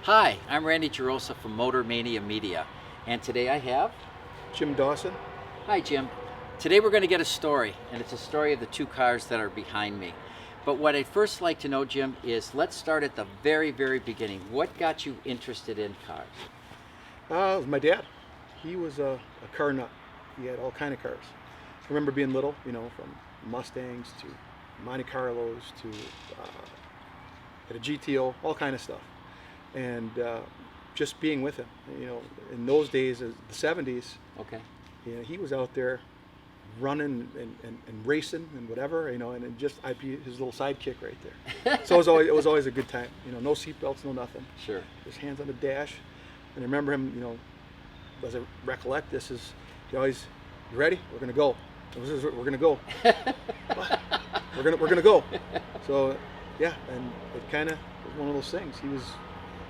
Hi, I'm Randy Gerosa from Motor Mania Media, and today I have... Jim Dawson. Hi, Jim. Today we're going to get a story, and it's a story of the two cars that are behind me. But what I'd first like to know, Jim, is let's start at the very, very beginning. What got you interested in cars? It was my dad. He was a car nut. He had all kind of cars. I remember being little, from Mustangs to Monte Carlos to had a GTO, all kind of stuff. And just being with him, in those days, the 70s, Okay. he was out there running and racing and whatever, and I'd be his little sidekick right there. So it was always a good time. No seat belts, no nothing. Sure. His hands on the dash. And I remember him, as I recollect this, is he always, "You ready? We're gonna go. We're gonna go. What? We're gonna go." So yeah, and it kind of was one of those things. He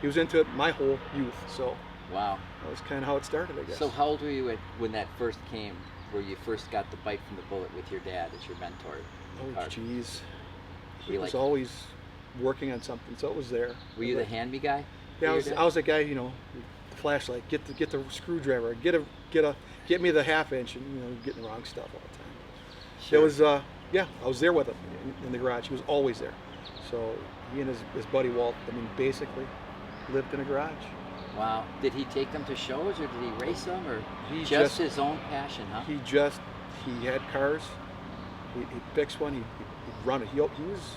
was into it my whole youth. So Wow. that was kind of how it started, I guess. So how old were you when that first came, where you first got the bite from the bullet with your dad as your mentor? in the Oh car? geez, Were he you was like- always working on something, so it was there. Were you the hand-me guy? Yeah, for your dad? I was the guy, the flashlight, get the screwdriver, get me the half inch, and getting the wrong stuff all the time. Sure. It was I was there with him in the garage. He was always there. So he and his buddy Walt, basically lived in a garage. Wow. Did he take them to shows, or did he race them, or He just his own passion, huh? He had cars. He'd fix one. He'd run it. He was,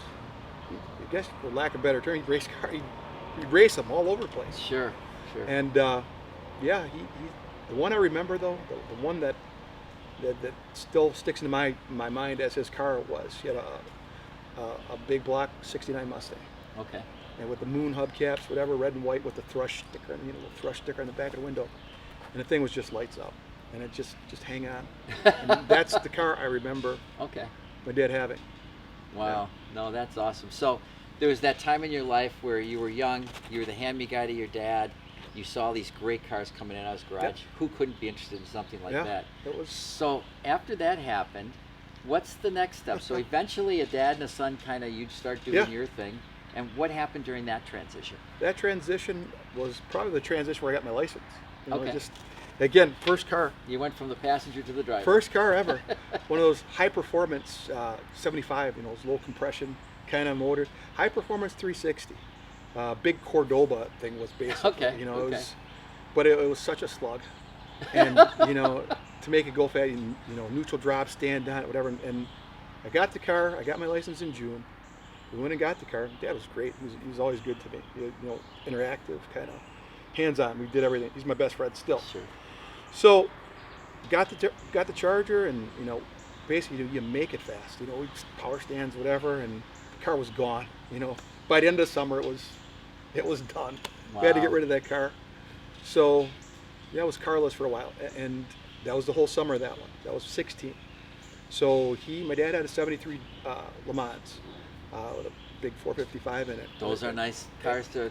I guess, for lack of a better term, he'd race car. He'd race them all over the place. Sure. And he the one I remember though, the one that still sticks into my mind as his car was, he had a big block '69 Mustang, Okay. and with the moon hubcaps, whatever, red and white with the thrush sticker, the thrush sticker on the back of the window, and the thing was just lights up, and it just hang on. And that's the car I remember Okay. my dad having. Wow. No, that's awesome. So there was that time in your life where you were young, you were the hand-me guy to your dad, you saw these great cars coming in out of his garage. Yep. Who couldn't be interested in something like Yeah, that? it was. So after that happened, what's the next step? So eventually a dad and a son you'd start doing Yeah. your thing. And what happened during that transition? That transition was probably the transition where I got my license. Okay. Again, first car. You went from the passenger to the driver. First car ever. One of those high performance 75, those low compression kind of motors. High performance 360. Big Cordoba thing was basically. Okay, It okay. was, but it was such a slug. And to make it go fast, neutral drop, stand on it, whatever. And I got the car. I got my license in June. We went and got the car. Dad was great. He was always good to me. Interactive, kind of hands-on. We did everything. He's my best friend still. Sure. So, got the Charger, and basically you make it fast. We power stands, whatever, and the car was gone. By the end of the summer, it was done. We had to get Wow. rid of that car. So, I was carless for a while, and that was the whole summer of that one. That was 16. So my dad had a '73 Le Mans with a big 455 in it. Those are nice cars to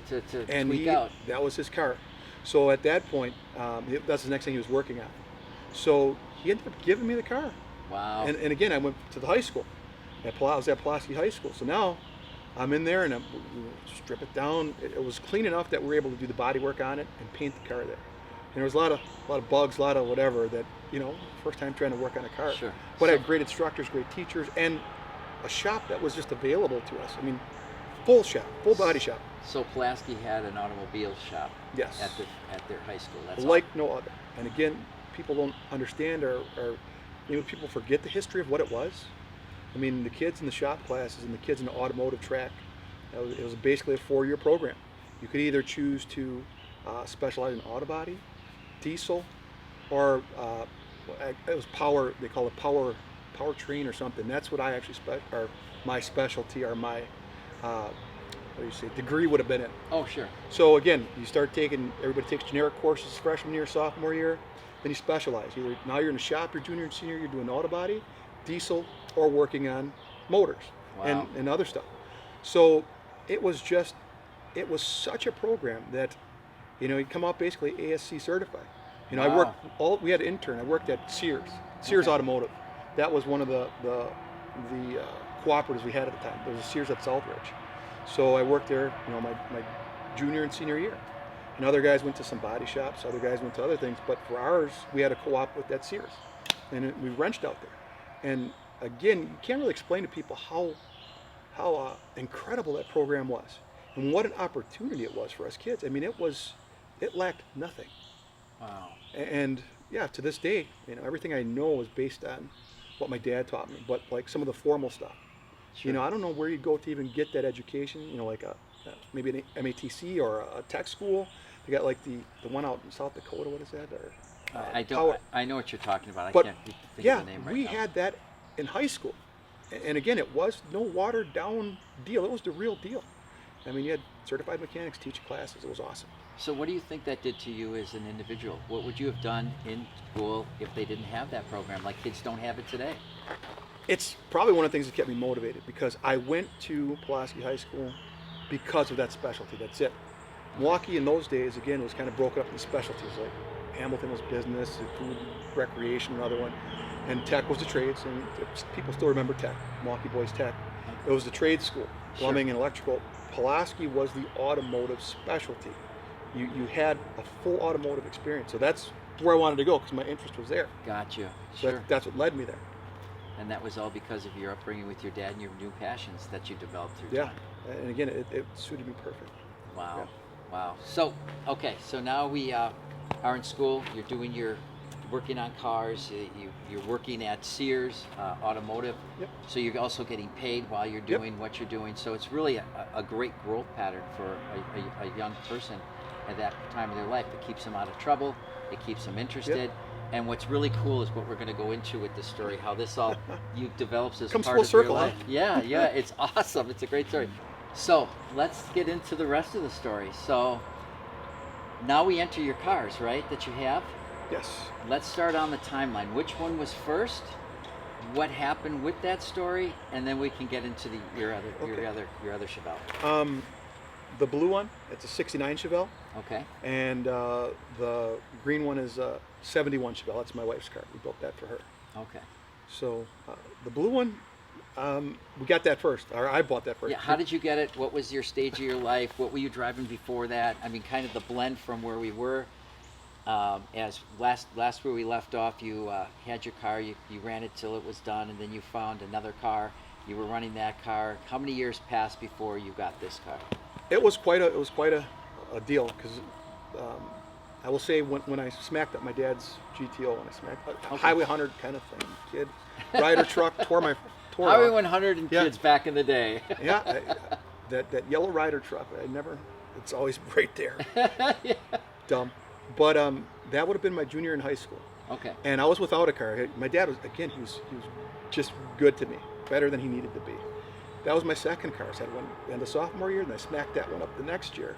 And tweak out. that was his car. So at that point, that's the next thing he was working on. So he ended up giving me the car. Wow. And again, I went to the high school. I was at Pulaski High School. So now I'm in there, and we strip it down. It was clean enough that we were able to do the body work on it and paint the car there. And there was a lot of bugs, a lot of whatever that, first time trying to work on a car. Sure. But I So- had great instructors, great teachers, and a shop that was just available to us. Full shop, full body shop. So Pulaski had an automobile shop. Yes. At their high school. That's Like no other. And again, people don't understand or people forget the history of what it was. The kids in the shop classes and the kids in the automotive track, it was basically a 4-year program. You could either choose to specialize in auto body, diesel, or it was power. They call it powertrain or something. That's what I actually my specialty, or my degree would have been in. Oh, sure. So again, everybody takes generic courses freshman year, sophomore year, then you specialize. Now you're in the shop, you're junior and senior, you're doing auto body, diesel, or working on motors. Wow. and other stuff. So it was such a program that, you come out basically ASC certified. Wow. We had an intern. I worked at Sears Okay. Automotive. That was one of the cooperatives we had at the time. There was a Sears at Southridge. So I worked there, my junior and senior year. And other guys went to some body shops, other guys went to other things. But for ours, we had a co-op with that Sears. And we wrenched out there. And again, you can't really explain to people how incredible that program was. And what an opportunity it was for us kids. I mean, it lacked nothing. Wow. And yeah, to this day, everything I know is based on what my dad taught me, but like some of the formal stuff. Sure. I don't know where you go to even get that education, like maybe an MATC or a tech school. They got like the one out in South Dakota, what is that? Or, I know what you're talking about. But, I can't think yeah, of the name right we now. had that in high school. And again, it was no watered down deal. It was the real deal. I mean, you had certified mechanics teaching classes. It was awesome. So what do you think that did to you as an individual? What would you have done in school if they didn't have that program, like kids don't have it today? It's probably one of the things that kept me motivated, because I went to Pulaski High School because of that specialty. That's it. Milwaukee in those days, again, was kind of broken up into specialties. Like Hamilton was business, food, recreation, another one. And tech was the trades, and people still remember tech, Milwaukee Boys Tech. It was the trade school, plumbing and electrical. Pulaski was the automotive specialty. You had a full automotive experience. So that's where I wanted to go, because my interest was there. Gotcha. So Sure. that's what led me there. And that was all because of your upbringing with your dad and your new passions that you developed through Yeah. time. And again, it suited me perfect. Wow. Yeah. Wow. So, okay, so now we are in school. You're working on cars. You're working at Sears Automotive. Yep. So you're also getting paid while you're doing what you're doing. So it's really a great growth pattern for a young person at that time of their life. It keeps them out of trouble. It keeps them interested. Yep. And what's really cool is what we're going to go into with this story, how this all develops as Comes part full of your circle, huh? life. Yeah, it's awesome. It's a great story. So let's get into the rest of the story. So now we enter your cars, right, that you have? Yes. Let's start on the timeline. Which one was first? What happened with that story? And then we can get into your other Chevelle. The blue one, it's a 69 Chevelle. Okay. And the green one is a 71 Chevelle. That's my wife's car. We built that for her. Okay. So the blue one, we got that first, or I bought that first. Yeah. How did you get it? What was your stage of your life? What were you driving before that? I mean, kind of the blend from where we were. As last where we left off, you had your car. You ran it till it was done, and then you found another car. You were running that car. How many years passed before you got this car? It was quite a deal, because I will say when I smacked up my dad's GTO, when I smacked a Highway 100 kind of thing, kid, rider truck, tore Highway off. 100 and kids back in the day. Yeah, that yellow rider truck, it's always right there. Yeah. Dumb. But that would have been my junior in high school. Okay. And I was without a car. My dad was, again, he was just good to me, better than he needed to be. That was my second car. So I had one in the sophomore year, and I smacked that one up the next year.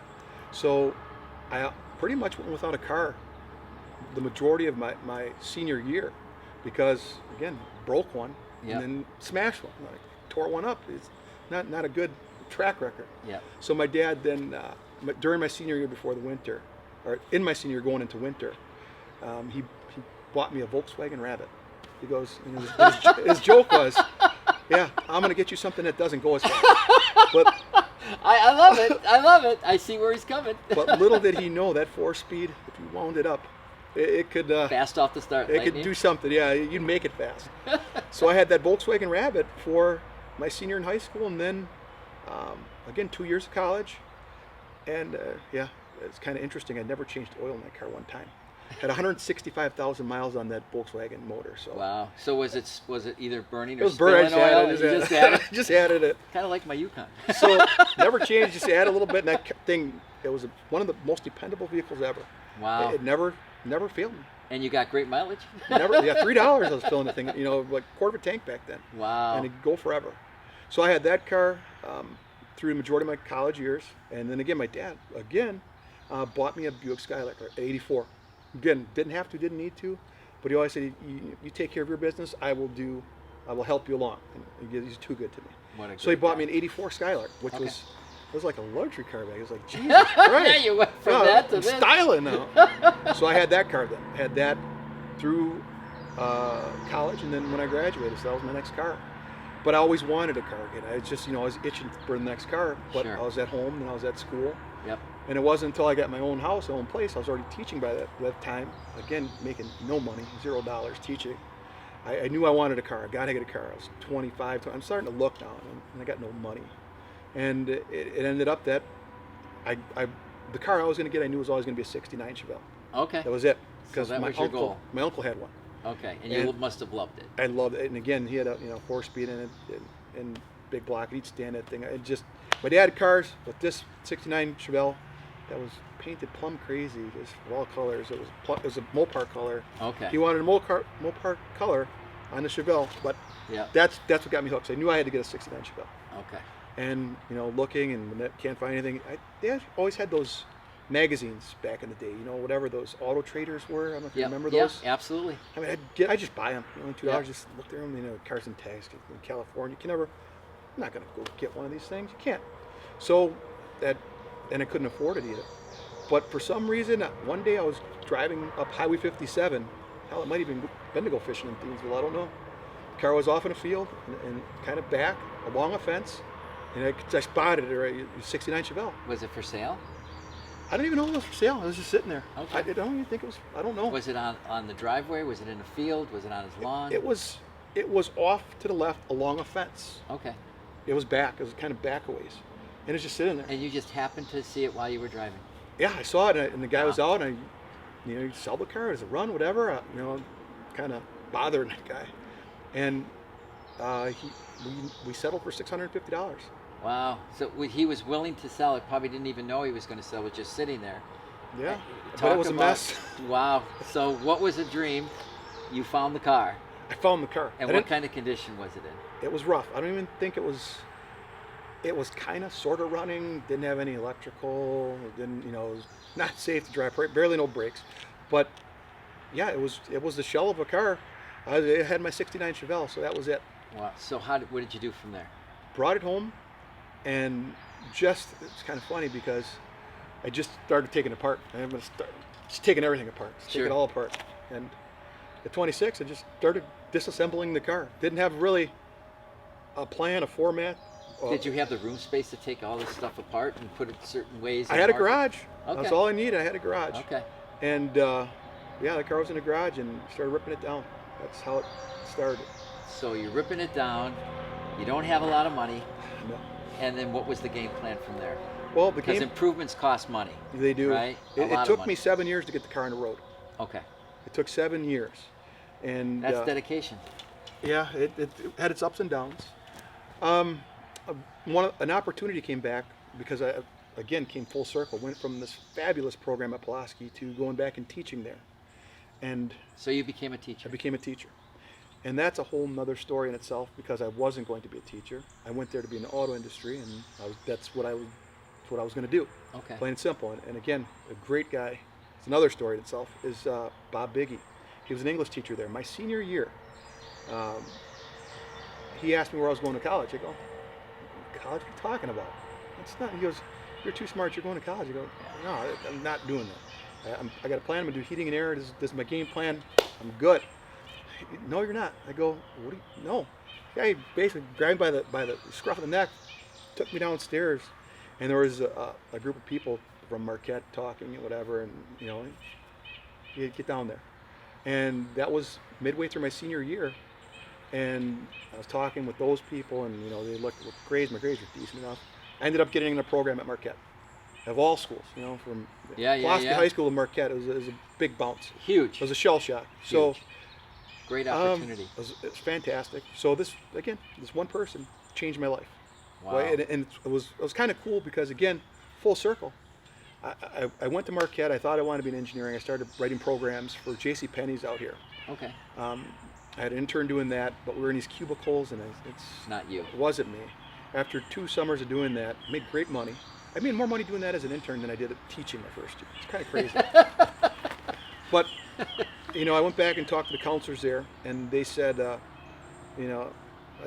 So I pretty much went without a car the majority of my senior year, because, again, broke one and then smashed one. Like, tore one up. It's not a good track record. Yeah. So my dad then, during my senior year before the winter, or in my senior year going into winter, he bought me a Volkswagen Rabbit. He goes, his joke was, yeah, I'm going to get you something that doesn't go as fast. But I love it. I love it. I see where he's coming. But little did he know that 4-speed, if you wound it up, it could fast off the start. It could do something. Yeah, you'd make it fast. So I had that Volkswagen Rabbit for my senior in high school, and then again 2 years of college, and it's kind of interesting. I never changed oil in that car one time. Had 165,000 miles on that Volkswagen motor. So wow. So was it either burning or it was burning. spilling oil? Just added, just added it. Kind of like my Yukon. So never changed. Just add a little bit, and that thing. It was one of the most dependable vehicles ever. Wow. It never failed me. And you got great mileage. Never. Yeah, $3 I was filling the thing. Like quarter of a tank back then. Wow. And it'd go forever. So I had that car through the majority of my college years, and then again, my dad bought me a Buick Skylark, '84. Again, didn't have to, didn't need to, but he always said, you take care of your business, I will help you along. And he's too good to me. So he bought me an '84 Skylark, which was like a luxury car back. It was like, Jesus Christ. Yeah, you went from that to I'm this. styling now. So I had that car then. Had that through college, and then when I graduated, so that was my next car. But I always wanted a car again. I was just, I was itching for the next car. But Sure. I was at home and I was at school. Yep. And it wasn't until I got my own house, my own place, I was already teaching by that time. Again, making no money, $0 teaching. I knew I wanted a car. I got to get a car. I was 25. I'm starting to look now, and I got no money. And it ended up that the car I was going to get, I knew was always going to be a '69 Chevelle. Okay. That was it. So Because that my was your uncle, goal. my uncle had one. Okay, and you And- must have loved it. I loved it. And again, he had a 4-speed in it and big block. And he'd stand that thing. My dad had cars, but this '69 Chevelle that was painted plum crazy, just of all colors. It was a Mopar color. Okay. He wanted a Mopar color on the Chevelle, but Yeah. that's what got me hooked. So I knew I had to get a '69 Chevelle. Okay. And looking and when I can't find anything, they always had those magazines back in the day. Whatever those Auto Traders were. I don't know if you remember those. Yeah, absolutely. I mean, I just buy them. $2. Yeah. Just look through them. Cars and tags in California. You can never. I'm not gonna go get one of these things. You can't. So and I couldn't afford it either. But for some reason, one day I was driving up Highway 57. Hell, it might even been to go fishing in Thiensville. I don't know. The car was off in a field and kind of back along a fence, and I spotted it. Right, '69 Chevelle. Was it for sale? I don't even know it was for sale. It was just sitting there. Okay. I don't even think it was. I don't know. Was it on the driveway? Was it in a field? Was it on his lawn? It was off to the left along a fence. Okay. It was back. It was kind of back a ways, and it was just sitting there. And you just happened to see it while you were driving? Yeah, I saw it, and the guy was Wow. out, and he sell the car as a run, whatever. Kind of bothering that guy, and we settled for $650. Wow. So he was willing to sell it. Probably didn't even know he was going to sell it. Just sitting there. Yeah, but Talk it was a about- mess. Wow. So what was a dream? You found the car. I found the car. And I what didn't- kind of condition was it in? It was rough. I don't even think it was. It was kind of sort of running. Didn't have any electrical. Didn't it was not safe to drive. Barely no brakes, but yeah, it was the shell of a car. I had my '69 Chevelle, so that was it. Wow. So what did you do from there? Brought it home, and it's kind of funny because I just started taking it apart. I'm gonna start just taking everything apart. Just Sure. take it all apart. And at 26, I just started disassembling the car. Didn't have really a plan, a format. Did you have the room space to take all this stuff apart and put it certain ways? I and had a mark it? garage. That's Okay. all I needed. I had a garage. Okay. And yeah, the car was in the garage and started ripping it down. That's how it started. So you're ripping it down. You don't have a lot of money. No. And then what was the game plan from there? Well, the Because game, improvements cost money. they do. right? A It lot of took money. me 7 years to get the car on the road. Okay. It took 7 years. And That's dedication. yeah, it had its ups and downs. An opportunity came back because I, again, came full circle. Went from this fabulous program at Pulaski to going back and teaching there. And So you became a I teacher. became a teacher. And that's a whole nother story in itself because I wasn't going to be a teacher. I went there to be in the auto industry, and that's what I was going to do. Okay. Plain and simple. And again, a great guy. It's another story in itself. Is Bob Biggie. He was an English teacher there. My senior year, he asked me where I was going to college. I go, college? What are you talking about? That's not. He goes, you're too smart. You're going to college. I go, no, I'm not doing that. I got a plan. I'm gonna do heating and air. This is my game plan. I'm good. No, you're not. I go, what do you? No. Guy basically grabbed me by the scruff of the neck, took me downstairs, and there was a group of people from Marquette talking and whatever, and you get down there. And that was midway through my senior year, and I was talking with those people, and they looked at grades. My grades were decent enough. I ended up getting in a program at Marquette, of all schools. From Pulaski yeah. High School to Marquette. It was a big bounce. Huge. It was a shell shock. So. Huge. Great opportunity. It's fantastic. So this one person changed my life. Wow. Well, and it was kind of cool because again, full circle. I went to Marquette. I thought I wanted to be in engineering. I started writing programs for J.C. Penney's out here. Okay. I had an intern doing that, but we were in these cubicles, and it Not you. wasn't me. After 2 summers of doing that, I made great money. I made more money doing that as an intern than I did teaching my first year. It's kind of crazy. But I went back and talked to the counselors there, and they said, I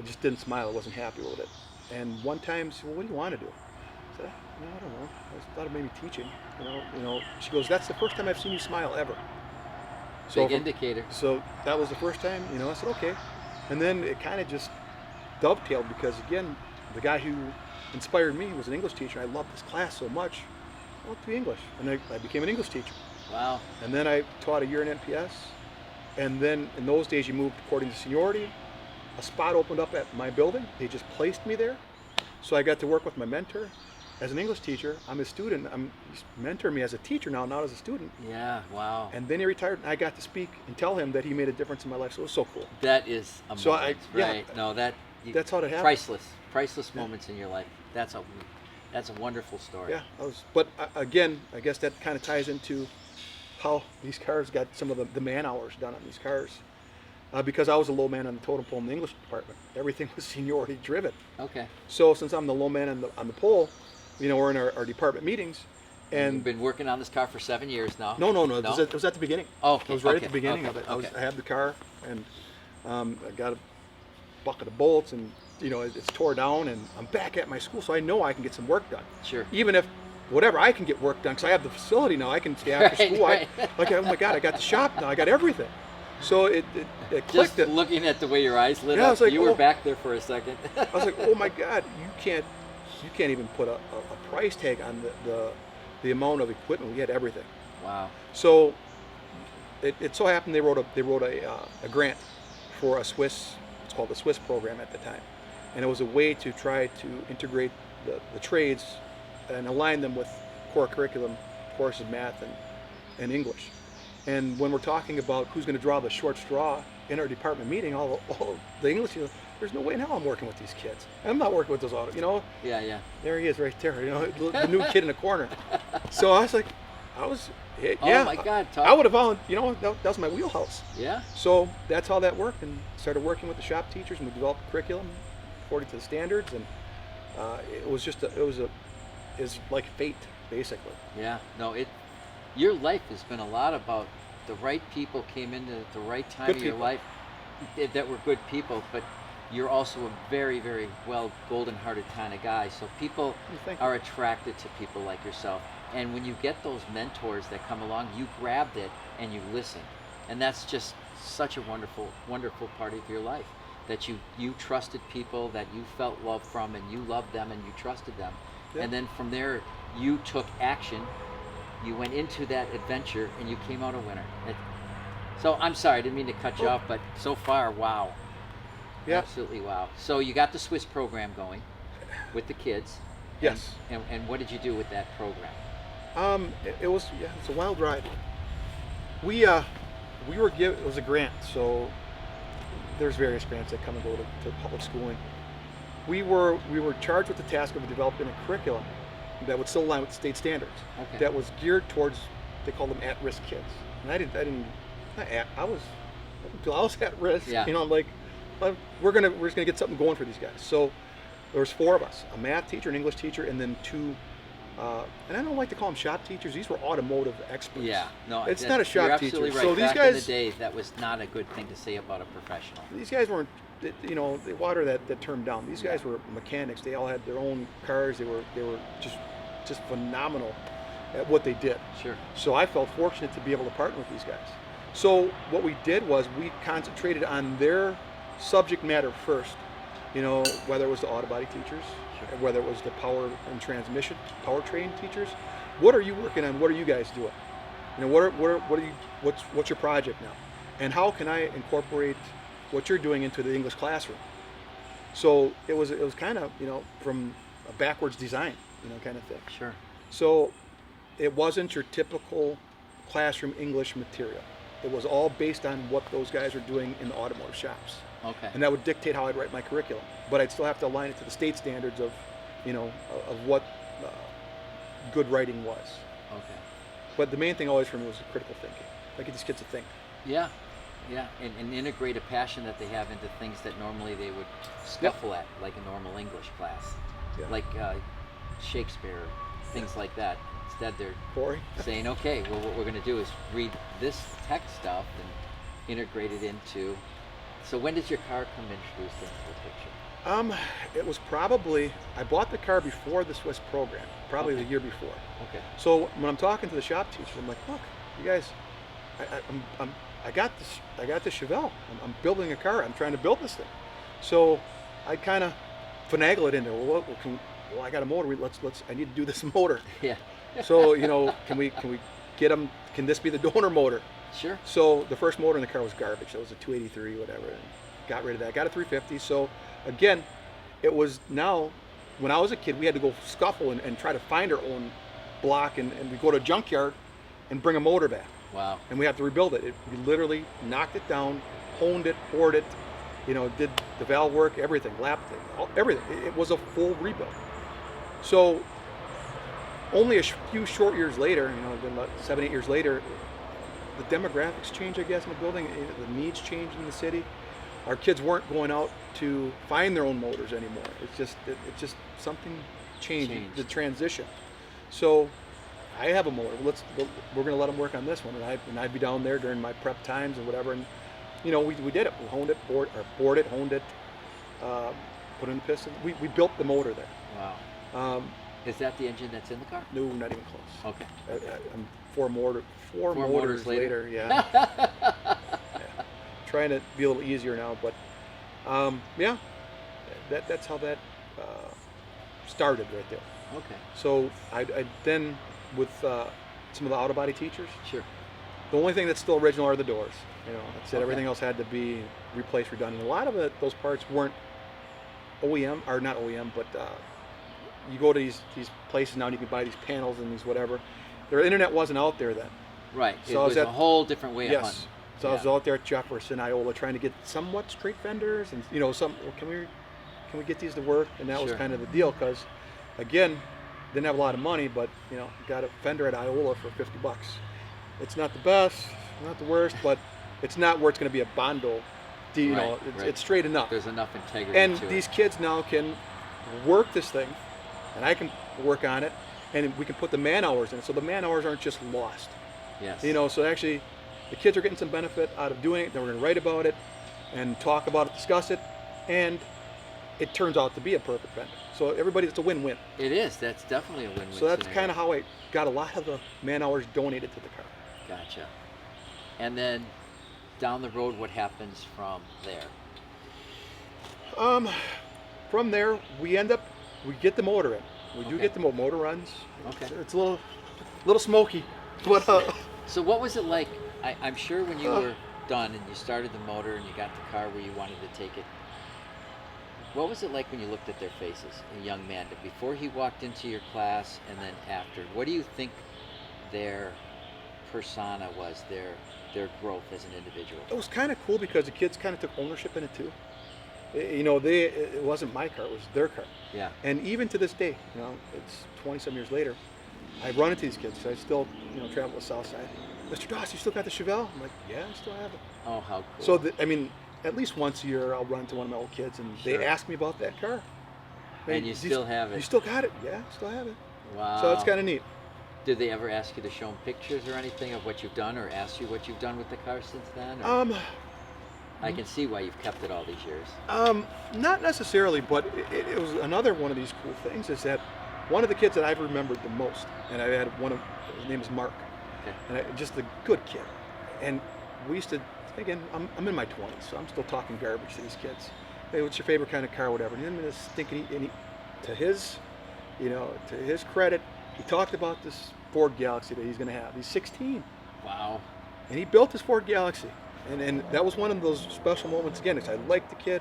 just didn't smile. I wasn't happy with it. And one time, she said, well, what do you want to do? I said, I don't know. I thought of maybe teaching. She goes, that's the first time I've seen you smile ever. Big indicator. So that was the first time, I said, okay. And then it kind of just, dovetailed because, again, the guy who inspired me was an English teacher. I loved this class so much. I loved to be English, and I became an English teacher. Wow. And then I taught a year in NPS, and then in those days you moved according to seniority. A spot opened up at my building. They just placed me there, so I got to work with my mentor. As an English teacher, I'm his student. He's mentoring me as a teacher now, not as a student. Yeah, wow. And then he retired, and I got to speak and tell him that he made a difference in my life. So it was so cool. That is a So moment, yeah, right? No, that's how it happened. Priceless Yeah. moments in your life. That's a wonderful story. Yeah, but again, I guess that kind of ties into how these cars got some of the man hours done on these cars. Because I was a low man on the totem pole in the English department. Everything was seniority driven. Okay. So since I'm the low man on the pole, we're in our department meetings. And you've been working on this car for 7 years now. No. It was at the beginning. Oh, okay. It was right okay. at the beginning okay. of it. Okay. I had the car, and I got a bucket of bolts, and it's tore down, and I'm back at my school, so I know I can get some work done. Sure. Even if whatever, I can get work done because I have the facility now. I can stay after Right, school. right. Oh my God, I got the shop now. I got everything. So it clicked. Just looking at the way your eyes lit Yeah, I up, was like, you were oh. back there for a second. I was like, oh my God, you can't even put a price tag on the amount of equipment. We had everything. Wow. So it so happened they wrote a grant for a Swiss. It's called the Swiss program at the time, and it was a way to try to integrate the trades and align them with core curriculum courses, math and English. And when we're talking about who's going to draw the short straw in our department meeting, all the English, there's no way in hell I'm working with these kids. I'm not working with those auto, Yeah. There he is right there, the new kid in the corner. So I was like, yeah. Oh my God. I would have volunteered, that was my wheelhouse. Yeah. So that's how that worked, and started working with the shop teachers, and we developed a curriculum according to the standards, and it's like fate, basically. Yeah. No, your life has been a lot about the right people came into the right time Good of your people. life that were good people, but you're also a very, very golden-hearted kind of guy. So people Thank you. are attracted to people like yourself. And when you get those mentors that come along, you grabbed it and you listen. And that's just such a wonderful, wonderful part of your life. That you trusted people that you felt love from, and you loved them and you trusted them. Yeah. And then from there, you took action. You went into that adventure and you came out a winner. So I'm sorry, I didn't mean to cut you off, but so far, wow. Yeah. Absolutely wow. So you got the Swiss program going with the kids. Yes. And what did you do with that program? It's a wild ride. We were given, it was a grant, so there's various grants that come and go to public schooling. We were charged with the task of developing a curriculum that would still align with state standards. Okay. That was geared towards, they call them at-risk kids. And I was at risk. Yeah. I'm like, we're just gonna get something going for these guys. So there was 4 of us: a math teacher, an English teacher, and then 2. And I don't like to call them shop teachers. These were automotive experts. Yeah, no, it's not a shop you're teacher. absolutely right. So these Back guys, in the day, that was not a good thing to say about a professional. these guys weren't, they water that term down. These guys were mechanics. They all had their own cars. They were just phenomenal at what they did. Sure. So I felt fortunate to be able to partner with these guys. So what we did was we concentrated on their subject matter first. Whether it was the auto body teachers, Sure. whether it was the power and transmission, powertrain teachers. What are you working on? What are you guys doing? What's your project now? And how can I incorporate what you're doing into the English classroom? So it was kind of, from a backwards design, kind of thing. Sure. So it wasn't your typical classroom English material. It was all based on what those guys were doing in the automotive shops. Okay. And that would dictate how I'd write my curriculum. But I'd still have to align it to the state standards of what good writing was. Okay. But the main thing always for me was critical thinking. Like, get these kids to think. Yeah. And integrate a passion that they have into things that normally they would scuffle at, like a normal English class, like Shakespeare, things like that. Instead, they're Corey? saying, okay, well, what we're going to do is read this text stuff and integrate it into. So when does your car come introduced into the picture? It was probably, I bought the car before the Swiss program, probably Okay. the year before. Okay. So when I'm talking to the shop teacher, I'm like, look, you guys, I got this Chevelle. I'm building a car. I'm trying to build this thing. So I kind of finagle it into, well, I got a motor. I need to do this motor. Yeah. So, can we get them? Can this be the donor motor? Sure. So the first motor in the car was garbage. That was a 283, whatever. And got rid of that. Got a 350. So again, it was now, when I was a kid, we had to go scuffle and try to find our own block, and we go to a junkyard and bring a motor back. Wow. And we have to rebuild it. We literally knocked it down, honed it, poured it, did the valve work, everything, lapped it, everything. It was a full rebuild. So only a few short years later, then about 7, 8 years later, the demographics changed, I guess, in the building. The needs changed in the city. Our kids weren't going out to find their own motors anymore. It's just something changed. The transition. So I have a motor. We're going to let them work on this one, and I'd be down there during my prep times and whatever. And we did it. We honed it, bored it, honed it, put in the piston. We built the motor there. Wow. Is that the engine that's in the car? No, not even close. Okay. I'm four motors later. Yeah. Trying to be a little easier now, but yeah, that's how that started right there. Okay. So I then with some of the auto body teachers. Sure. The only thing that's still original are the doors. That's it. Okay. Everything else had to be replaced, redone. And a lot of those parts weren't OEM, or not OEM, but you go to these places now and you can buy these panels and these whatever. Their internet wasn't out there then. Right. So it was a whole different way of hunting. Yes. So I was out there at Jefferson, Iola, trying to get somewhat straight fenders, and can we get these to work? And that was Sure. kind of the deal, because again, didn't have a lot of money, but got a fender at Iola for $50. It's not the best, not the worst, but it's not where it's going to be a Bondo. Right. It's straight enough. There's enough integrity And to these it. kids now can work this thing, and I can work on it, and we can put the man hours in it, so the man hours aren't just lost. Yes. So actually, the kids are getting some benefit out of doing it. Then we're going to write about it and talk about it, discuss it, and it turns out to be a perfect fender. So it's a win-win. It is. That's definitely a win-win. So that's scenario. kind of how I got a lot of the man hours donated to the car. Gotcha. And then down the road, what happens from there? From there, we get the motor in. We do Okay. get the motor runs. Okay. It's a little smoky, but So what was it like? I'm sure when you were done and you started the motor and you got the car where you wanted to take it, what was it like when you looked at their faces, a young man, before he walked into your class and then after? What do you think their persona was, their growth as an individual? it was kind of cool because the kids kind of took ownership in it too. It wasn't my car; it was their car. Yeah. And even to this day, it's 20-some years later, I run into these kids. I still, travel the South Side. Mr. Dawson, you still got the Chevelle? I'm like, yeah, I still have it. Oh, how cool. So, at least once a year, I'll run into one of my old kids, and Sure. they ask me about that car. And you still have it. You still got it? Yeah, still have it. Wow. So it's kind of neat. Did they ever ask you to show them pictures or anything of what you've done, or ask you what you've done with the car since then? Or? I can see why you've kept it all these years. Not necessarily, but it was another one of these cool things is that one of the kids that I've remembered the most, and I had his name is Mark, Okay. and just a good kid. And we used to, again, I'm in my 20s, so I'm still talking garbage to these kids. Hey, what's your favorite kind of car, whatever. And then this stinking, to his credit, he talked about this Ford Galaxy that he's going to have. He's 16. Wow. And he built his Ford Galaxy. And that was one of those special moments again. I liked the kid.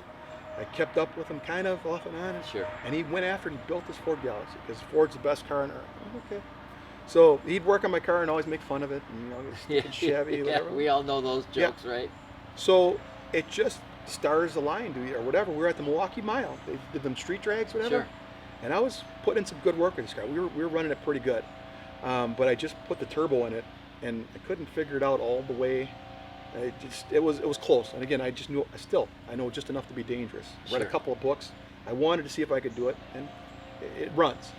I kept up with him kind of off and on. Sure. And he went after and he built his Ford Galaxy because Ford's the best car on earth. Okay. So he'd work on my car and always make fun of it. And, Chevy, Yeah, whatever. we all know those jokes, right? So it just stars aligned or whatever. We were at the Milwaukee Mile. They did them street drags, whatever. Sure. And I was putting in some good work with this car. We were running it pretty good. But I just put the turbo in it and I couldn't figure it out all the way. It was close, and again, I know just enough to be dangerous. Read a Sure. couple of books. I wanted to see if I could do it, and it runs.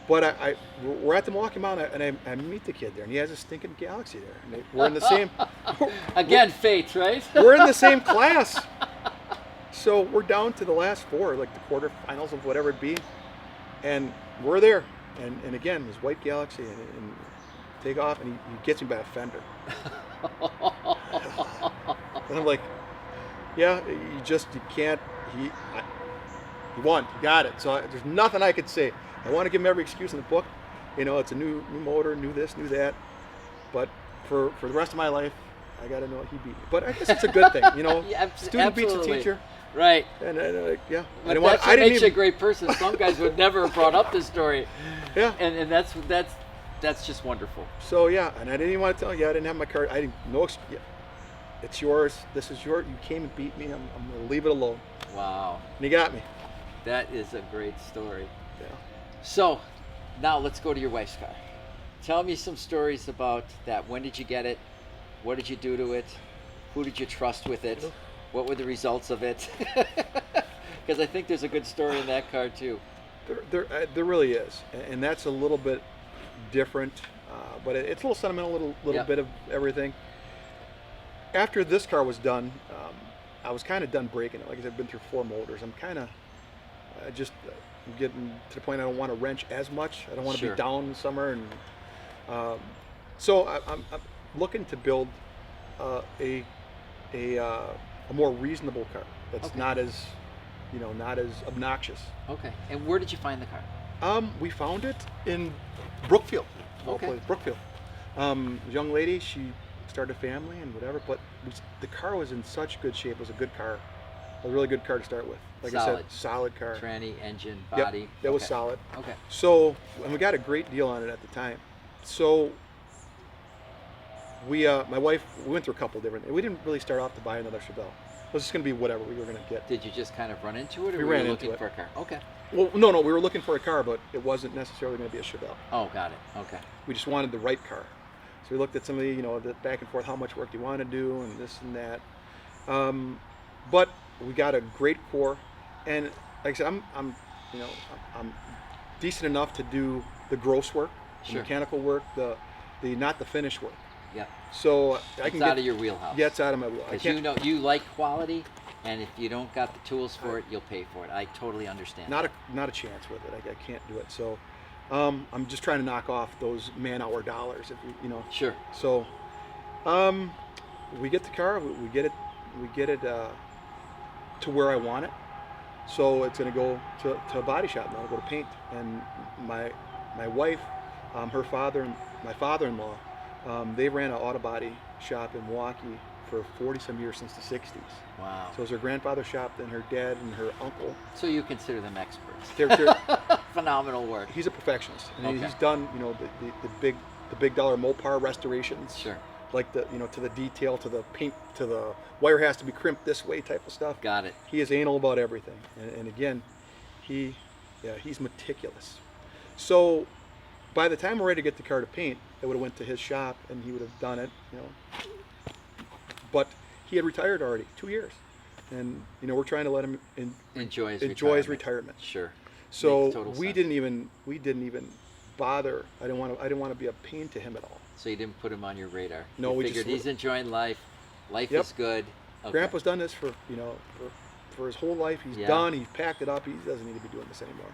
But we're at the Milwaukee Mile, and I meet the kid there, and he has a stinking Galaxy there. And we're in the same. Again, fate, right? We're in the same class, so we're down to the last four, like the quarterfinals of whatever it be, and we're there. And again, this white Galaxy, and take off, and he gets me by a fender. And I'm like, yeah, you can't. He won. He got it. So there's nothing I could say. I want to give him every excuse in the book. You know, it's a new motor, new this, new that. But for the rest of my life, I got to know he beat me. But I guess it's a good thing, you know. Yeah, Student beats the absolutely. teacher. Right. And yeah, But that's what makes you a great person. Some guys would never have brought up this story. Yeah. And that's just wonderful. So yeah, and I didn't even want to tell you I didn't have my card. I didn't yeah, it's yours. This is yours. You came and beat me. I'm gonna leave it alone. Wow. And he got me. That is a great story. Yeah. So now let's go to your wife's car. Tell me some stories about that. When did you get it? What did you do to it? Who did you trust with it? What were the results of it? Because I think there's a good story in that car too. There really is, and that's a little bit different, but it's a little sentimental, little Yep. bit of everything. After this car was done, I was kind of done breaking it. Like I said, I've been through 4 motors. I'm kind of just getting to the point I don't want to wrench as much. I don't want to Sure. be down in summer, and so I'm looking to build a more reasonable car that's Okay. not as obnoxious. Okay. And where did you find the car? We found it in Brookfield. Okay. Brookfield. A young lady, she started a family and whatever, but the car was in such good shape. It was a good car, a really good car to start with. Like I Solid. said, solid car. Tranny, engine, Yep, body. that was Okay. solid. Okay. So, and we got a great deal on it at the time. So, my wife, we went through a couple different. We didn't really start off to buy another Chevelle. It was just going to be whatever we were going to get. Did you just kind of run into it, or We were ran you into looking it. for a car? Okay. Well, no, we were looking for a car, but it wasn't necessarily going to be a Chevelle. Oh, got it. Okay. We just wanted the right car. So we looked at some of the back and forth, how much work do you want to do, and this and that. But we got a great core, and like I said, I'm decent enough to do the gross work, the Sure. mechanical work, the not the finish work. Yep. So I It's can out get of your wheelhouse. yeah, it's out of my wheel. I Because can't. you know you like quality, and if you don't got the tools for it, you'll pay for it. I totally understand. Not a chance with it. I can't do it. So I'm just trying to knock off those man-hour dollars. If Sure. So we get the car. We get it to where I want it. So it's going to go to a body shop now. Go to paint. And my wife, her father, and my father-in-law, they ran an auto body shop in Milwaukee for 40-some years, since the 60s. Wow. So it was her grandfather's shop, then her dad and her uncle. So you consider them experts. They're Phenomenal work. he's a perfectionist, and Okay. he's done the big dollar Mopar restorations, Sure. like to the detail, to the paint, to the wire has to be crimped this way type of stuff. Got it. He is anal about everything, and again, he's meticulous. So by the time we're ready to get the car to paint, it would have went to his shop and he would have done it, But he had retired already, 2 years, and we're trying to let him Enjoy his enjoy his retirement. retirement. Sure. So Makes total we sense. didn't even bother. I didn't want to be a pain to him at all. So you didn't put him on your radar. No, you we figured just- he's enjoying life. Life Yep. is good. Okay. Grandpa's done this for his whole life. He's Yeah. done. He's packed it up. He doesn't need to be doing this anymore.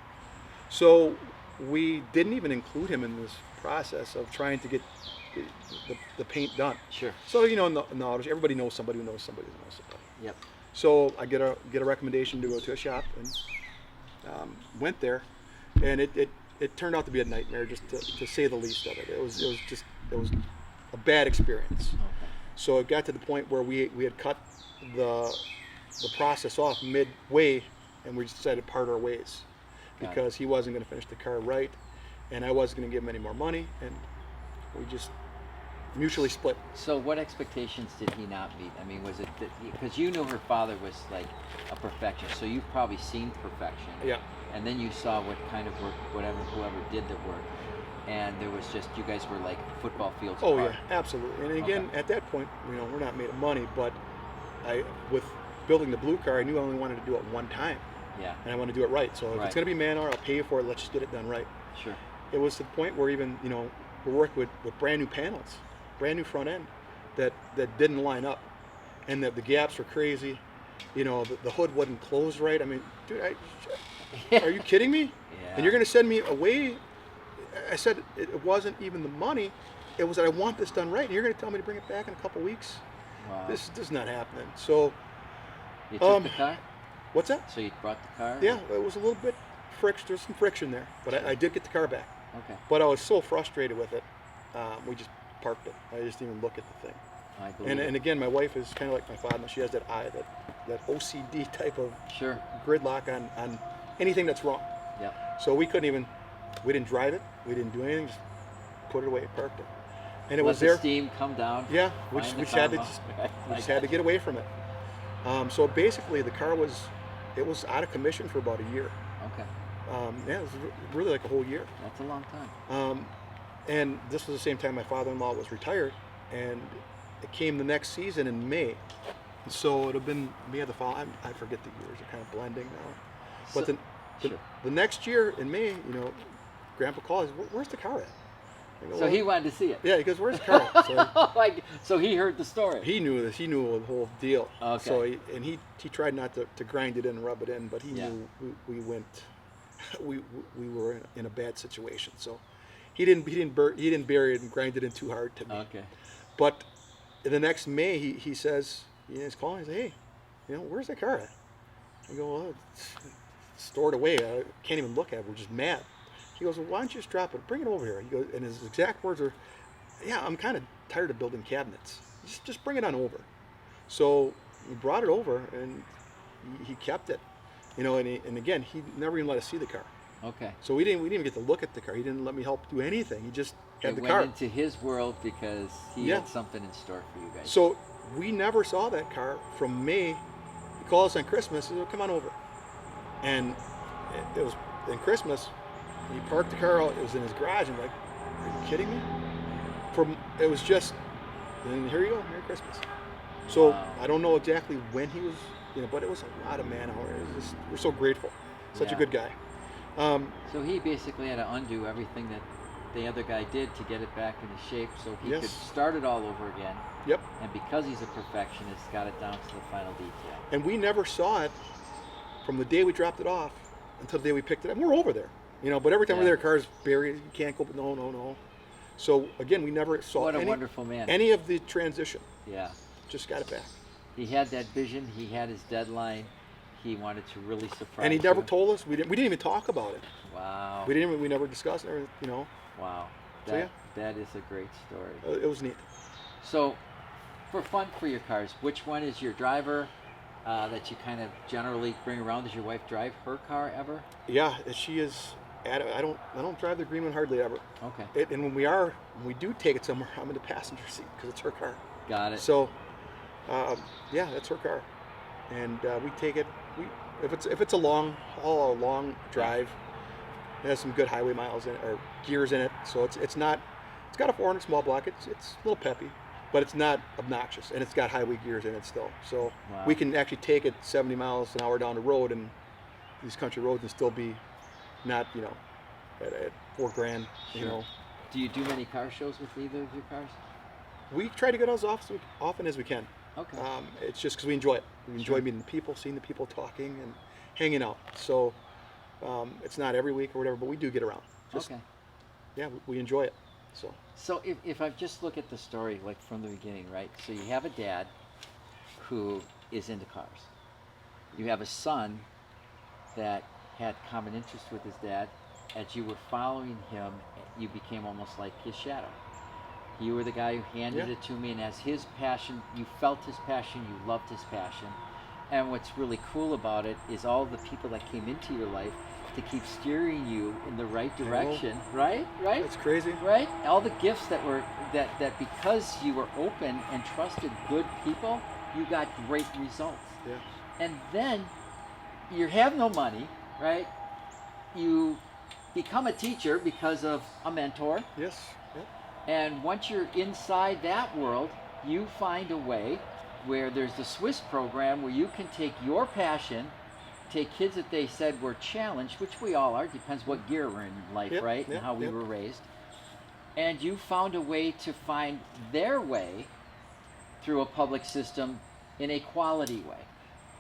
So we didn't even include him in this process of trying to get the paint done. Sure. So in the autos, everybody knows somebody who knows somebody who knows somebody. Yep. So I get a recommendation to go to a shop, and went there, and it turned out to be a nightmare, just to say the least of it. It was a bad experience. Okay. So it got to the point where we had cut the process off midway, and we decided to part our ways Got it. because he wasn't going to finish the car right, and I wasn't going to give him any more money, and we just mutually split. So what expectations did he not meet? I mean, was it because you knew her father was like a perfectionist, so you've probably seen perfection. Yeah. And then you saw what kind of work, whoever did the work, and there was just, you guys were like football fields Oh apart. yeah, absolutely. And again, Okay. at that point, we're not made of money, but with building the blue car, I knew I only wanted to do it one time, Yeah. and I want to do it right. So if Right. it's going to be man-hour, I'll pay you for it. Let's just get it done right. Sure. It was to the point where even we're working with brand new panels, brand new front end that didn't line up, and the gaps were crazy. The hood wasn't closed right. I mean, dude, are you kidding me? Yeah. And you're going to send me away? I said it wasn't even the money. It was that I want this done right, and you're going to tell me to bring it back in a couple weeks? Wow. This is not happening. So You took the car? What's that? So you brought the car? Yeah, it was a little bit friction. There's some friction there, but Sure. I did get the car back. Okay. But I was so frustrated with it, we just parked it. I just didn't even look at the thing. I believe And it. again, again, my wife is kind of like my father. She has that eye, that OCD type of Sure. gridlock on anything that's wrong. Yep. So we didn't drive it. We didn't do anything. Just put it away, parked it, and it Let was the there. steam come down. Yeah, we find just the had to karma. we just had to get away from it. So basically, the car was out of commission for about a year. Okay. Yeah, it was really like a whole year. That's a long time. And this was the same time my father-in-law was retired, and it came the next season in May. So it would have been May of the fall. I forget the years; they're kind of blending now. But So- the, sure. the next year in May, Grandpa calls, "Where's the car at?" I go, So "Well," he wanted to see it. yeah, he goes, "Where's the car at?" So So he heard the story. he knew this. He knew the whole deal. Okay. So he tried not to grind it in and rub it in, but he Yeah. knew we were in a bad situation. So he didn't bury it and grind it in too hard to me. Okay. But the next May, he says, he's calling. He says, "Hey, where's that car at?" I go, "Well, it's stored away. I can't even look at it. We're just mad." He goes, "Well, why don't you just drop it? Bring it over here." He goes, and his exact words are, "Yeah, I'm kind of tired of building cabinets. Just bring it on over." So we brought it over, and he kept it. And again, he never even let us see the car. Okay. So we didn't even get to look at the car. He didn't let me help do anything. He just had It the went car. into his world because he Yeah. had something in store for you guys. So we never saw that car from May. He called us on Christmas. He said, "Come on over." And it was in Christmas. He parked the car out. It was in his garage. I'm like, "Are you kidding me?" It was just, and here you go, Merry Christmas. So Wow. I don't know exactly when he was, but it was a lot of man hours. We're so grateful. Such a Yeah. good guy. So he basically had to undo everything that the other guy did to get it back into shape so he Yes. could start it all over again. Yep. And because he's a perfectionist, got it down to the final detail. And we never saw it from the day we dropped it off until the day we picked it up. We're over there, but every time we're Yeah. there, car's buried. You can't go. But no. So again, we never saw What a wonderful man. any of the transition. Yeah. Just got it back. He had that vision. He had his deadline. He wanted to really surprise And he never you. told us. We didn't even talk about it. Wow. We never discussed it. Wow. So, That, yeah. that is a great story. It was neat. So, for fun for your cars, which one is your driver that you kind of generally bring around? Does your wife drive her car ever? Yeah, she is. I don't drive the green one hardly ever. Okay. And when we do take it somewhere, I'm in the passenger seat because it's her car. Got it. So, yeah, that's her car, and we take it. If it's a long haul, a long drive, it has some good highway miles in it, or gears in it. So it's not. It's got a 400 small block. It's a little peppy, but it's not obnoxious, and it's got highway gears in it still. So Wow. we can actually take it 70 miles an hour down the road, and these country roads, and still be not at $4,000. Sure. Do you do many car shows with either of your cars? We try to get as often as we can. Okay. It's just because we enjoy it. We enjoy Sure. meeting the people, seeing the people, talking, and hanging out. So it's not every week or whatever, but we do get around. Just, Okay. Yeah, we enjoy it. So if I just look at the story like from the beginning, right? So you have a dad who is into cars. You have a son that had common interest with his dad. As you were following him, you became almost like his shadow. You were the guy who handed Yeah. it to me, and as his passion, you felt his passion, you loved his passion. And what's really cool about it is all the people that came into your life to keep steering you in the right know. direction, right? Right? It's crazy. Right? All the gifts that were that because you were open and trusted good people, you got great results. Yeah. And then you have no money, right? You become a teacher because of a mentor. Yes. Yeah. And once you're inside that world, you find a way where there's the Swiss program where you can take your passion, take kids that they said were challenged, which we all are, depends what gear we're in life, Yep, right? yep, And how we yep. were raised. And you found a way to find their way through a public system in a quality way.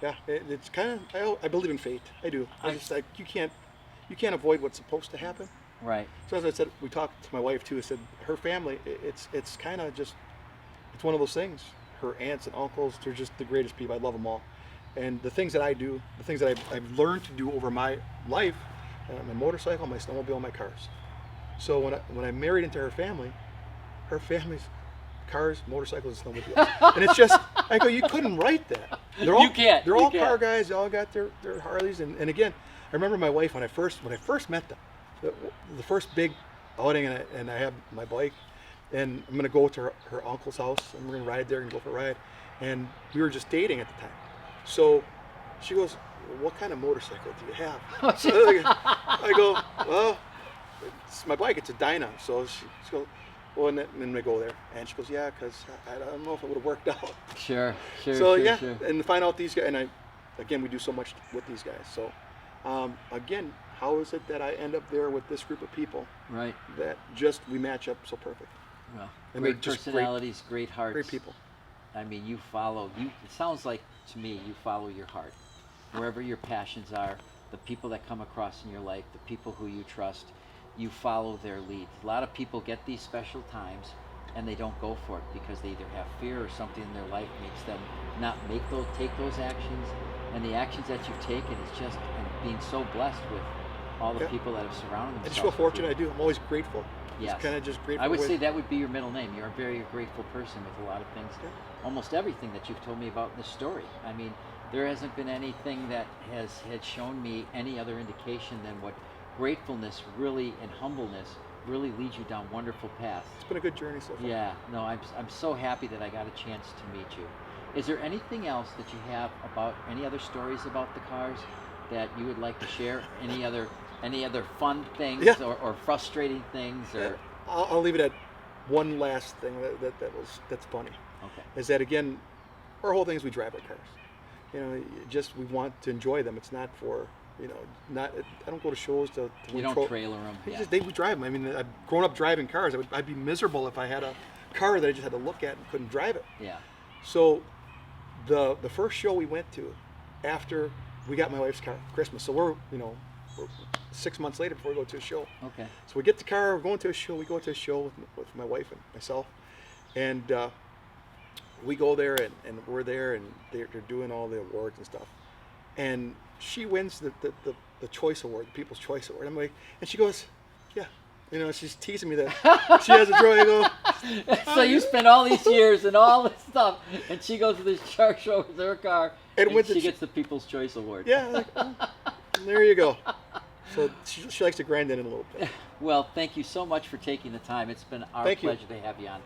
Yeah. It's kind of. I believe in fate. I do. I just like you can't avoid what's supposed to happen. Right. So as I said, we talked to my wife too. I said her family. It's kind of just. It's one of those things. Her aunts and uncles, they're just the greatest people. I love them all. And the things that I do, the things that I've learned to do over my life, my motorcycle, my snowmobile, my cars. So when I married into her family's cars, motorcycles, and snowmobiles. And it's just, I go, you couldn't write that. They're all, You can't. They're You all can't. car guys. They all got their Harleys. And again, I remember my wife when I first met them, the first big outing, and I have my bike, and I'm gonna go to her uncle's house, and we're gonna ride there and go for a ride. And we were just dating at the time. So she goes, well, what kind of motorcycle do you have? I go, well, it's my bike. It's a Dyna. So she goes, well, and then we go there, and she goes, yeah, because I don't know if it would have worked out. Sure. So sure, yeah, sure. and to find out these guys, and again, we do so much with these guys. So again, how is it that I end up there with this group of people Right. that just we match up so perfect? Well, And they're great just personalities, great hearts. Great people. I mean, you follow. It sounds like to me you follow your heart, wherever your passions are. The people that come across in your life, the people who you trust, you follow their lead. A lot of people get these special times, and they don't go for it because they either have fear or something in their life makes them not take those actions. And the actions that you've taken is just being so blessed with all the Yeah. people that have surrounded I themselves. just feel with fortunate. you. I do. I'm always grateful. Yes. Kind of just grateful. I would with, say that would be your middle name. You're a very grateful person with a lot of things. Yeah. Almost everything that you've told me about in this story. I mean, there hasn't been anything that had shown me any other indication than what gratefulness really and humbleness really leads you down wonderful paths. It's been a good journey so far. Yeah, no, I'm so happy that I got a chance to meet you. Is there anything else that you have about any other stories about the cars that you would like to share? Any other fun things Yeah. or frustrating things or? Yeah. I'll leave it at one last thing that's funny. Okay. Is that again, our whole thing is we drive our cars. You know, we want to enjoy them. It's not for, I don't go to shows to You don't trailer them. It's Yeah. just we drive them. I mean, I've grown up driving cars. I'd be miserable if I had a car that I just had to look at and couldn't drive it. Yeah. So the first show we went to after we got my wife's car for Christmas. So we're 6 months later before we go to a show. Okay. So we get the car, we're going to a show. We go to a show with my wife and myself, and we go there and we're there and they're doing all the awards and stuff, and she wins the choice award, the People's Choice Award. I'm like, and she goes, yeah, she's teasing me that she has a joy. I go, So you spent all these years and all this stuff, and she goes to this car show with her car, and she gets the People's Choice Award. yeah, like, there you go. So she likes to grind in a little bit. Well, thank you so much for taking the time. It's been our Thank you. pleasure to have you on.